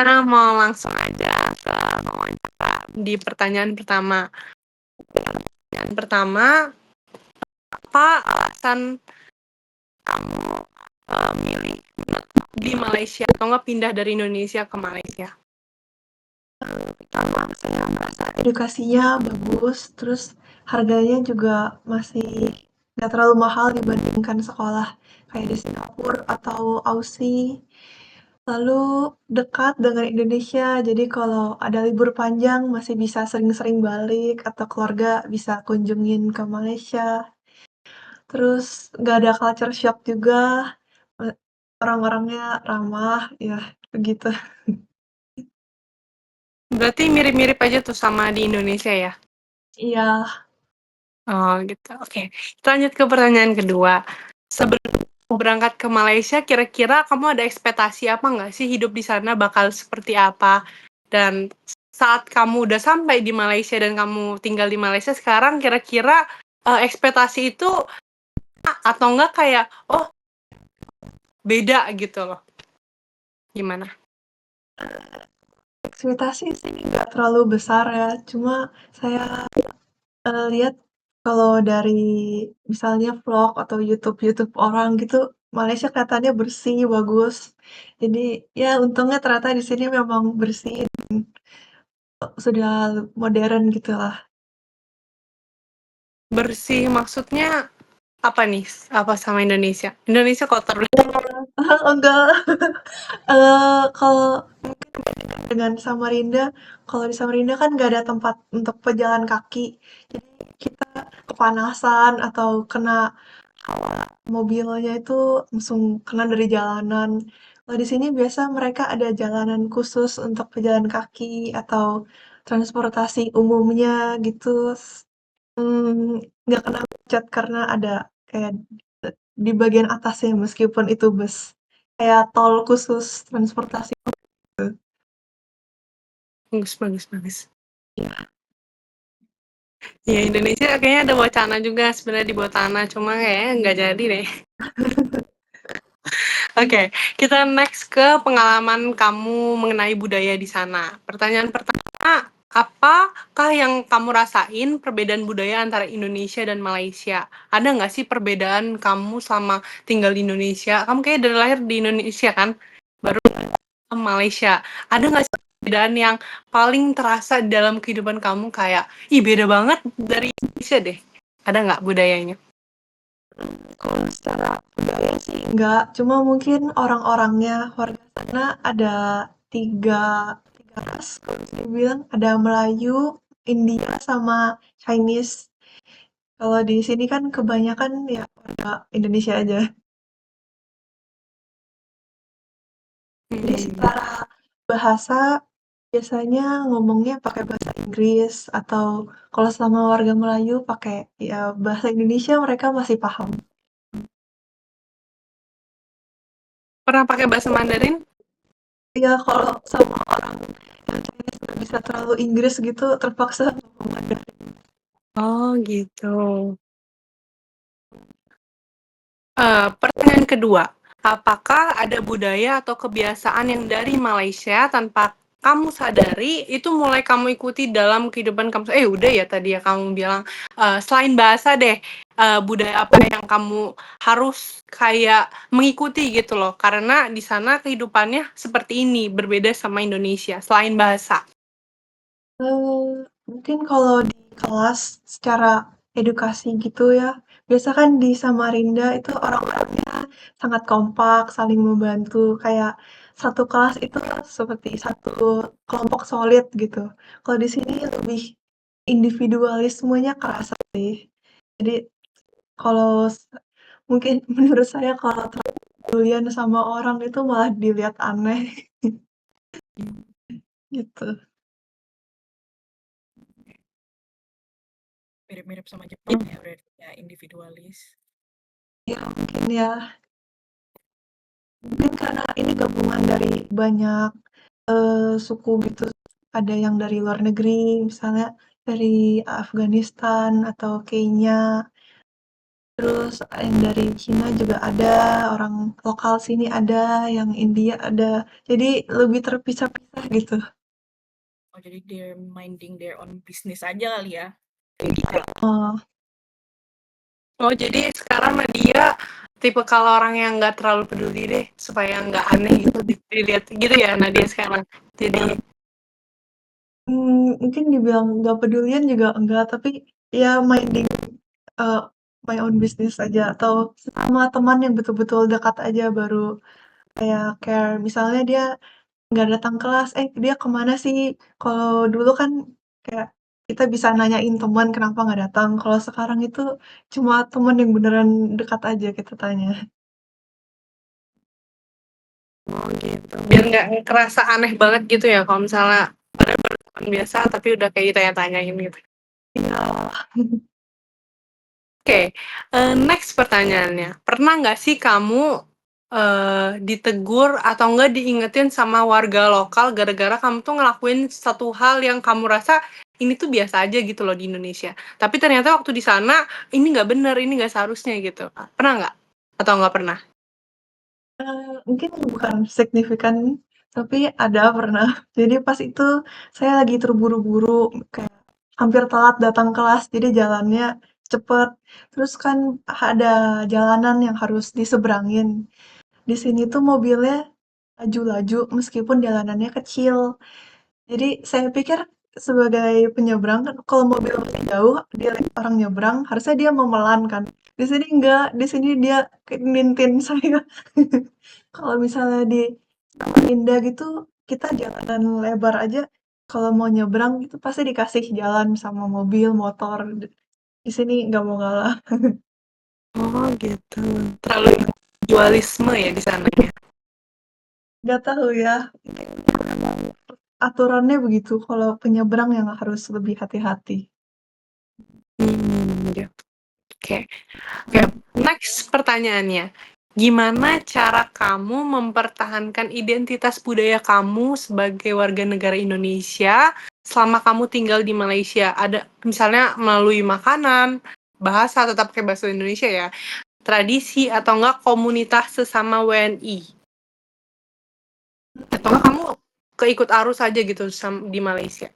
Sekarang mau langsung aja ke wawancara di pertanyaan pertama. Pertanyaan pertama, apa alasan kamu milih di Malaysia atau nggak pindah dari Indonesia ke Malaysia? Pertama, saya merasa edukasinya bagus, terus harganya juga masih nggak terlalu mahal dibandingkan sekolah kayak di Singapura atau Aussie. Lalu dekat dengan Indonesia, jadi kalau ada libur panjang masih bisa sering-sering balik atau keluarga bisa kunjungin ke Malaysia. Terus nggak ada culture shock juga, orang-orangnya ramah, ya begitu. Berarti mirip-mirip aja tuh sama di Indonesia ya? Iya, Oh gitu, oke. Kita lanjut ke pertanyaan kedua. Sebelum berangkat ke Malaysia, kira-kira kamu ada ekspektasi apa nggak sih hidup di sana bakal seperti apa? Dan saat kamu udah sampai di Malaysia dan kamu tinggal di Malaysia sekarang, kira-kira ekspektasi itu atau enggak kayak, oh beda gitu loh. Gimana? ekspektasi sih nggak terlalu besar ya, cuma saya lihat kalau dari misalnya vlog atau YouTube orang gitu, Malaysia kelihatannya bersih, bagus. Jadi ya untungnya ternyata di sini memang bersih, sudah modern gitulah. Bersih maksudnya apa nih? Apa sama Indonesia? Indonesia kotor. Enggak, kalau dengan Samarinda, kalau di Samarinda kan nggak ada tempat untuk pejalan kaki, jadi kita kepanasan atau kena mobilnya itu langsung kena dari jalanan. Kalau di sini biasa mereka ada jalanan khusus untuk pejalan kaki atau transportasi umumnya gitu. Nggak kena macet karena ada kayak di bagian atasnya meskipun itu bus. Kayak tol khusus transportasi gitu. Bagus, bagus, bagus. Ya Indonesia kayaknya ada wacana juga sebenarnya di bawah tanah, cuma kayaknya nggak jadi deh. Oke, kita next ke pengalaman kamu mengenai budaya di sana. Pertanyaan pertama, apakah yang kamu rasain perbedaan budaya antara Indonesia dan Malaysia? Ada nggak sih perbedaan kamu selama tinggal di Indonesia? Kamu kayak dari lahir di Indonesia kan? Baru ke Malaysia. Ada nggak sih perbedaan yang paling terasa di dalam kehidupan kamu kayak, ih beda banget dari Indonesia deh. Ada nggak budayanya? Kalau secara budaya sih enggak, cuma mungkin orang-orangnya, warga sana ada tiga, tiga ras, kalau bisa dibilang. Ada Melayu, India, sama Chinese. Kalau di sini kan kebanyakan ya warga Indonesia aja. Jadi Hmm. secara bahasa biasanya ngomongnya pakai bahasa Inggris atau kalau sama warga Melayu pakai ya bahasa Indonesia mereka masih paham. Pernah pakai bahasa Mandarin? Ya kalau sama orang yang Chinese nggak bisa terlalu Inggris gitu terpaksa ngomong Mandarin. Oh gitu. Pertanyaan kedua, apakah ada budaya atau kebiasaan yang dari Malaysia tanpa kamu sadari itu mulai kamu ikuti dalam kehidupan kamu? Udah ya tadi ya kamu bilang selain bahasa deh, budaya apa yang kamu harus kayak mengikuti gitu loh? Karena di sana kehidupannya seperti ini, berbeda sama Indonesia. Selain bahasa. Mungkin kalau di kelas secara edukasi gitu ya, biasa kan di Samarinda itu orang-orangnya sangat kompak, saling membantu, kayak satu kelas itu seperti satu kelompok solid gitu. Kalau di sini lebih individualismenya kerasa sih. Jadi kalau mungkin menurut saya kalau terlalu pedulian sama orang itu malah dilihat aneh gitu. Mirip-mirip sama Jepang ya berarti ya, individualis. Ya mungkin ya, mungkin karena ini gabungan dari banyak suku gitu. Ada yang dari luar negeri, misalnya dari Afghanistan atau Kenya. terus yang dari Cina juga ada, orang lokal sini ada, yang India ada. Jadi lebih terpisah-pisah gitu. Oh, jadi they're minding their own business aja kali ya? Oh, Oh, jadi sekarang Nadia tipe kalau orang yang nggak terlalu peduli deh, supaya nggak aneh gitu dilihat gitu ya Nadia sekarang. Jadi, mungkin dibilang nggak pedulian juga enggak, tapi ya minding eh, my own business aja atau sama teman yang betul-betul dekat aja baru kayak care. Misalnya dia nggak datang kelas, dia kemana sih? Kalau dulu kan kayak kita bisa nanyain teman kenapa nggak datang. Kalau sekarang itu cuma teman yang beneran dekat aja kita tanya. oh gitu. Biar nggak kerasa aneh banget gitu ya, kalau misalnya padahal baru teman biasa, tapi udah kayak ditanya-tanyain gitu. Iya, Oke, next pertanyaannya. Pernah nggak sih kamu ditegur atau enggak diingetin sama warga lokal gara-gara kamu tuh ngelakuin satu hal yang kamu rasa ini tuh biasa aja gitu loh di Indonesia. Tapi ternyata waktu di sana ini nggak bener, ini nggak seharusnya gitu. Pernah nggak? Atau nggak pernah? mungkin bukan signifikan, tapi ada pernah. Jadi pas itu saya lagi terburu-buru, kayak hampir telat datang kelas, jadi jalannya cepet. Terus kan ada jalanan yang harus diseberangin. Di sini tuh mobilnya laju-laju meskipun jalanannya kecil. Jadi saya pikir sebagai penyeberang kan kalau mobil masih jauh, dia lihat orang nyebrang, harusnya dia mau melan kan. Di sini enggak, di sini dia kayak nintin saya. Kalau misalnya di Samarinda gitu, kita jalanan lebar aja, kalau mau nyebrang itu pasti dikasih jalan sama mobil, motor. Di sini nggak mau ngalah. Oh gitu. Terlalu dualisme ya di sana ya. Nggak tahu ya, aturannya begitu. Kalau penyeberang yang harus lebih hati-hati. Gitu. Oke. Oke, next pertanyaannya. Gimana cara kamu mempertahankan identitas budaya kamu sebagai warga negara Indonesia selama kamu tinggal di Malaysia? Ada misalnya melalui makanan, bahasa tetap pakai bahasa Indonesia ya, tradisi atau enggak komunitas sesama WNI? Atau enggak kamu keikut arus aja gitu di Malaysia?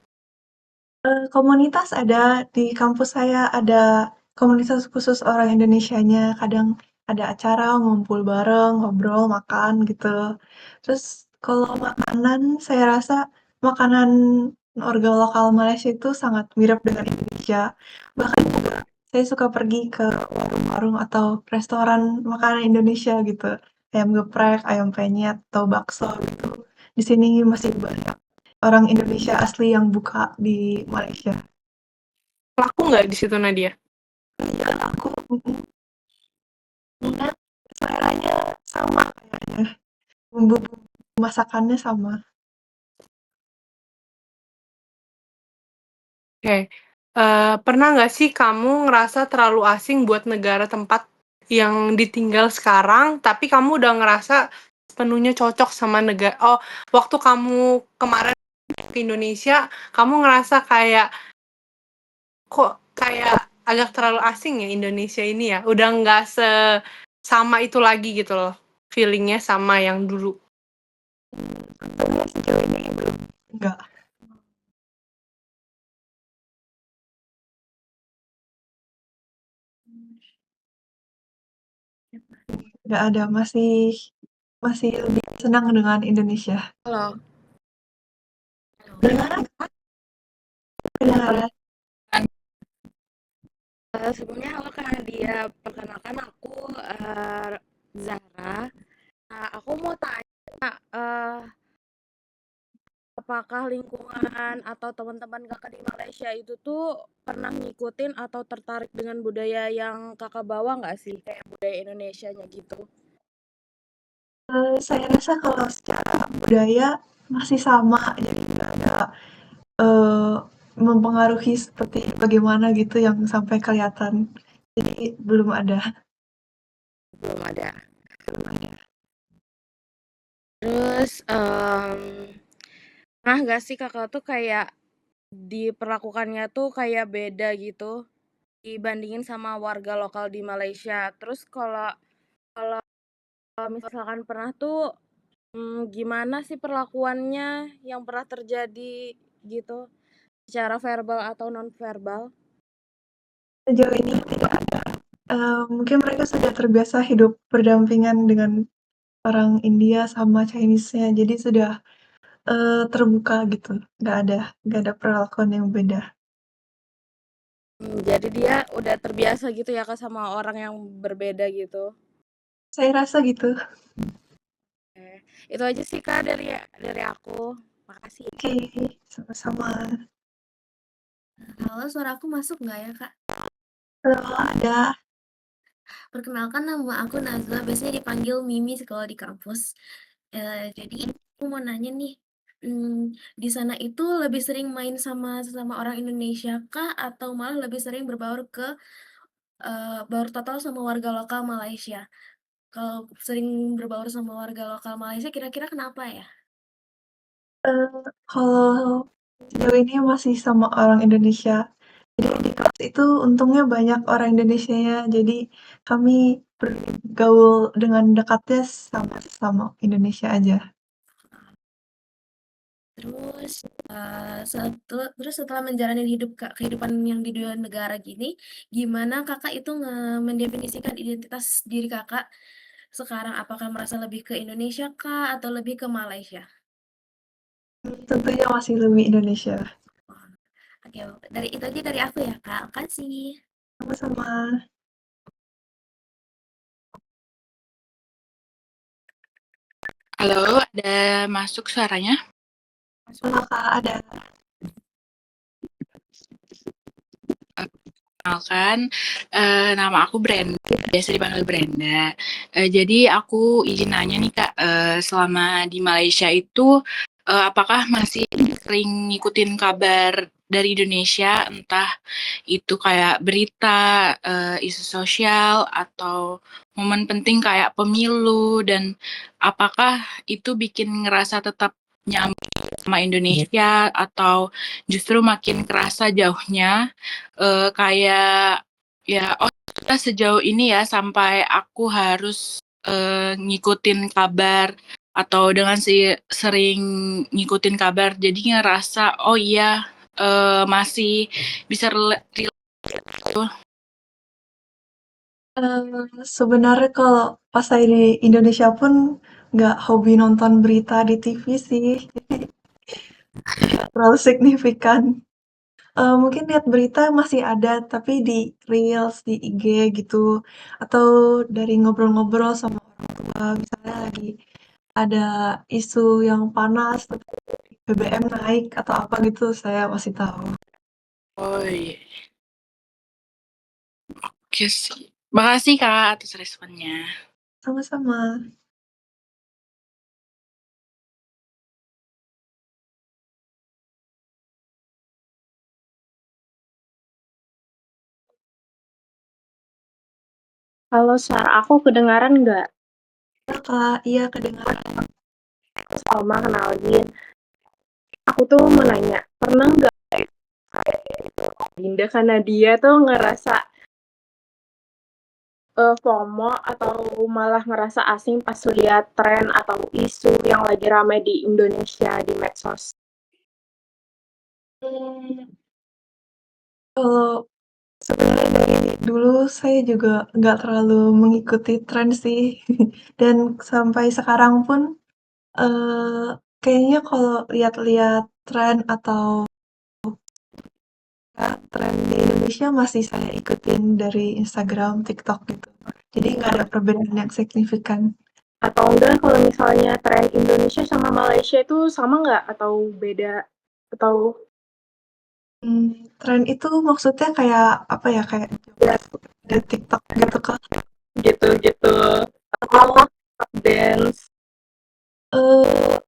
Komunitas ada, di kampus saya ada komunitas khusus orang Indonesianya, kadang ada acara ngumpul bareng, ngobrol, makan gitu. Terus kalau makanan, saya rasa makanan warga lokal Malaysia itu sangat mirip dengan Indonesia. Bahkan juga saya suka pergi ke warung-warung atau restoran makanan Indonesia gitu, ayam geprek, ayam penyet, atau bakso gitu. Di sini masih banyak orang Indonesia asli yang buka di Malaysia. Laku nggak di situ Nadia? Iya, aku ingat seleranya sama kayaknya. Bumbu masakannya sama. Oke. Pernah nggak sih kamu ngerasa terlalu asing buat negara tempat yang ditinggal sekarang, tapi kamu udah ngerasa sepenuhnya cocok sama negara waktu kamu kemarin ke Indonesia, kamu ngerasa kayak, kok kayak agak terlalu asing ya Indonesia ini ya? Udah nggak sama itu lagi gitu loh, feeling-nya sama yang dulu. Untungnya sejauh ini belum. Enggak, enggak ada. Masih masih lebih senang dengan Indonesia. Halo. Dengar, dengar. Sebelumnya halo Kak Nadia, perkenalkan aku Zahra. Nah, aku mau tanya, apakah lingkungan atau teman-teman Kakak di Malaysia itu tuh pernah ngikutin atau tertarik dengan budaya yang Kakak bawa nggak sih? Kayak budaya Indonesianya gitu. Saya rasa kalau secara budaya masih sama, jadi nggak ada eh, mempengaruhi seperti bagaimana gitu yang sampai kelihatan. Jadi belum ada. Belum ada. Belum ada. Terus, pernah nggak sih Kakak tuh kayak diperlakukannya tuh kayak beda gitu dibandingin sama warga lokal di Malaysia. Terus kalau misalkan pernah tuh, gimana sih perlakuannya yang pernah terjadi gitu, secara verbal atau non verbal? Sejauh ini tidak ada. Mungkin mereka sudah terbiasa hidup berdampingan dengan orang India sama Chinese-nya, jadi sudah, terbuka gitu, nggak ada perlakuan yang beda. Jadi dia udah terbiasa gitu ya, Kak, sama orang yang berbeda gitu? Saya rasa gitu. Oke, itu aja sih, Kak, dari aku. Makasih. Oke, sama-sama. Halo, suara aku masuk nggak ya, Kak? Kalau ada Perkenalkan nama aku Nazla, biasanya dipanggil Mimi kalau di kampus. Jadi aku mau nanya nih, di sana itu lebih sering main sama sesama orang Indonesia kah, atau malah lebih sering baur total sama warga lokal Malaysia? Kalau sering berbaur sama warga lokal Malaysia, kira-kira kenapa ya? kalau sejauh ini masih sama orang Indonesia. Jadi di kelas itu untungnya banyak orang Indonesianya, jadi kami bergaul dengan dekatnya sama Indonesia aja. Terus, setelah menjalani kehidupan yang di 2 negara gini, gimana Kakak itu mendefinisikan identitas diri Kakak sekarang? Apakah merasa lebih ke Indonesia kah atau lebih ke Malaysia? Tentunya masih lebih Indonesia. Wah, oke, itu aja dari aku ya, Kak. Makasih. Sama-sama. Halo, ada masuk suaranya? Halo Kak, ada. Kenalkan, nama aku Brenda, biasa dipanggil Brenda. Jadi aku izin nanya nih Kak, selama di Malaysia itu, apakah masih sering ngikutin kabar dari Indonesia, entah itu kayak berita, isu sosial, atau momen penting kayak pemilu, dan apakah itu bikin ngerasa tetap nyambung sama Indonesia, atau justru makin kerasa jauhnya? Kayak ya, oh ternyata sejauh ini ya sampai aku harus ngikutin kabar atau dengan sering ngikutin kabar jadi ngerasa oh iya masih bisa relate gitu. Sebenarnya kalau pas saya di Indonesia pun nggak hobi nonton berita di TV sih, jadi nggak terlalu signifikan. Mungkin lihat berita masih ada, tapi di Reels, di IG gitu, atau dari ngobrol-ngobrol sama orang tua, misalnya lagi ada isu yang panas, BBM naik atau apa gitu, saya masih tahu. Oh iya, oke sih. Makasih Kak atas responnya. Sama-sama. Halo, suara aku kedengaran nggak? Halo Kak, iya kedengaran. Aku Salma, kenalin. Aku tuh mau nanya, pernah nggak kayak gitu Dinda karena dia tuh ngerasa FOMO atau malah ngerasa asing pas lihat tren atau isu yang lagi ramai di Indonesia di medsos? Hmm, kalau sebenarnya dari dulu saya juga nggak terlalu mengikuti tren sih, dan sampai sekarang pun kayaknya kalau lihat-lihat tren atau tren di Indonesia masih saya ikutin dari Instagram, TikTok gitu. Jadi nggak ada perbedaan yang signifikan. Atau enggak kalau misalnya tren Indonesia sama Malaysia itu sama nggak atau beda? Atau Tren itu maksudnya kayak apa ya, kayak joget di TikTok gitu Kak? gitu-gitu? Atau Oh, dance?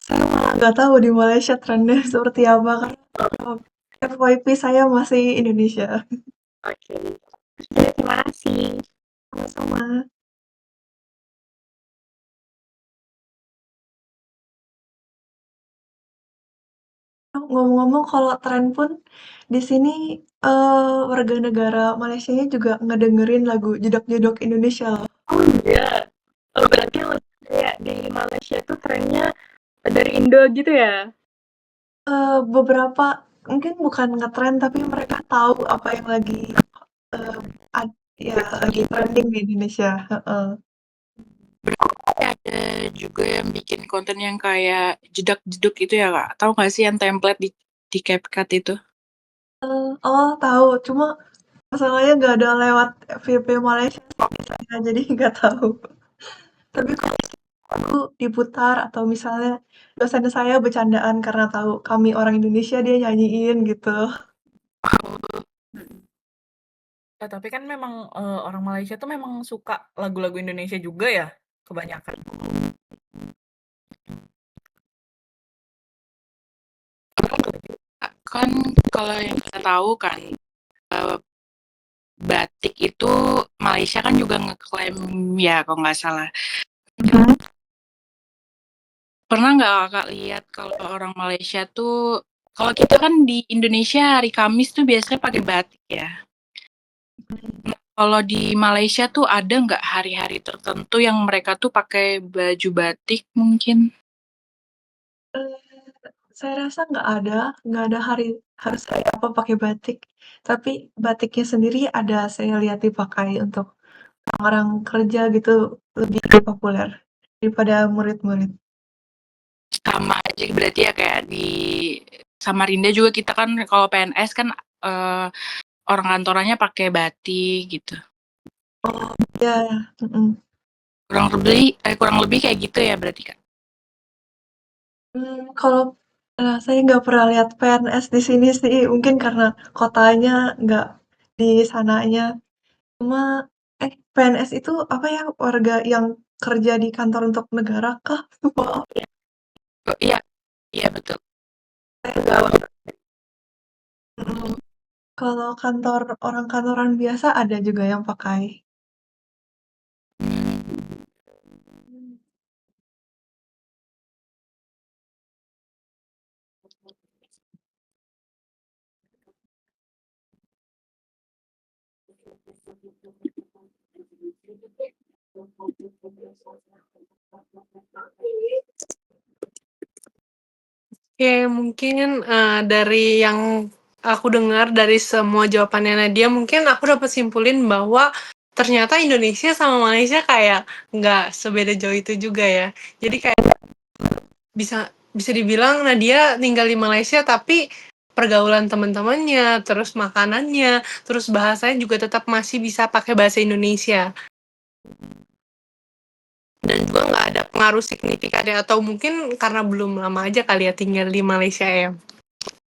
saya malah nggak tahu di Malaysia trennya seperti apa, karena FYP saya masih Indonesia. Oke. Terima kasih. Sama-sama. ngomong-ngomong kalau tren pun di sini, warga negara Malaysianya juga ngedengerin lagu jedok-jedok Indonesia loh. Oh iya. Berarti kayak di Malaysia tuh trennya dari Indo gitu ya? Beberapa mungkin bukan ngetren tapi mereka tahu apa yang lagi, eee, ya lagi trending di Indonesia, heeh. Ada juga yang bikin konten yang kayak jedak-jeduk itu ya, Kak? Tahu nggak sih yang template di CapCut itu? Oh tahu, cuma masalahnya nggak ada lewat VP Malaysia sih saya, jadi nggak tahu. Tapi kalau lagu diputar atau misalnya dosen saya bercandaan karena tahu kami orang Indonesia, dia nyanyiin gitu. Tapi kan memang orang Malaysia tuh memang suka lagu-lagu Indonesia juga ya, kebanyakan. Kan kalau yang kita tahu kan, eh, batik itu Malaysia kan juga ngeklaim ya kalau nggak salah. Pernah nggak Kakak lihat kalau orang Malaysia tuh, kalau kita kan di Indonesia hari Kamis tuh biasanya pakai batik ya. Kalau di Malaysia tuh ada nggak hari-hari tertentu yang mereka tuh pakai baju batik mungkin? Saya rasa nggak ada harus hari apa pakai batik. Tapi batiknya sendiri ada saya lihat dipakai untuk orang-orang kerja gitu lebih populer daripada murid-murid. Sama aja berarti ya kayak di Samarinda juga kita kan kalau PNS kan orang kantorannya pakai batik gitu. Ya, mhm. Kurang lebih kayak gitu ya berarti Kak. Kalau, saya nggak pernah lihat PNS di sini sih, mungkin karena kotanya nggak di sananya. Cuma PNS itu apa ya, warga yang kerja di kantor untuk negara kah? Maaf, Oh, iya, iya betul. mhm. Kalau kantor orang kantoran biasa ada juga yang pakai. Oke, mungkin, dari yang aku dengar dari semua jawabannya Nadia, mungkin aku dapat simpulin bahwa ternyata Indonesia sama Malaysia kayak nggak sebeda jauh itu juga ya. Jadi kayak bisa bisa dibilang Nadia tinggal di Malaysia, tapi pergaulan teman-temannya, terus makanannya, terus bahasanya juga tetap masih bisa pakai bahasa Indonesia. Dan juga nggak ada pengaruh signifikan ya, atau mungkin karena belum lama aja kali ya tinggal di Malaysia ya.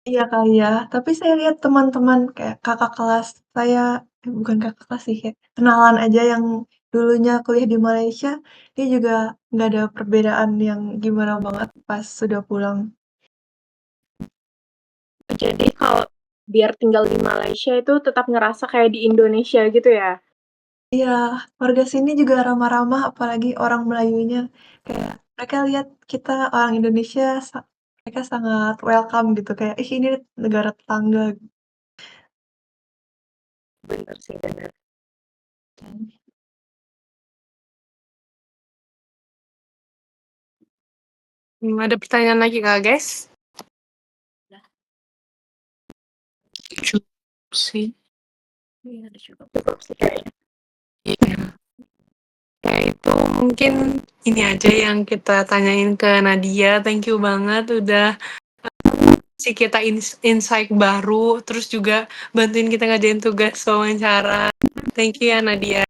Iya kali ya, tapi saya lihat teman-teman kayak kakak kelas saya, bukan kakak kelas sih, kayak kenalan aja yang dulunya kuliah di Malaysia, dia juga nggak ada perbedaan yang gimana banget pas sudah pulang. Jadi kalau biar tinggal di Malaysia itu tetap ngerasa kayak di Indonesia gitu ya? Iya, warga sini juga ramah-ramah, apalagi orang Melayunya. Kayak mereka lihat kita orang Indonesia, mereka sangat welcome gitu, kayak, ih ini negara tetangga. Bener sih, bener. Ada pertanyaan lagi Kak, guys? Cukup sih. Iya, udah cukup. Cukup sih kayaknya. Iya. Ya itu mungkin ini aja yang kita tanyain ke Nadia. Thank you banget udah kasih kita insight baru, terus juga bantuin kita ngajain tugas wawancara. Thank you ya Nadia.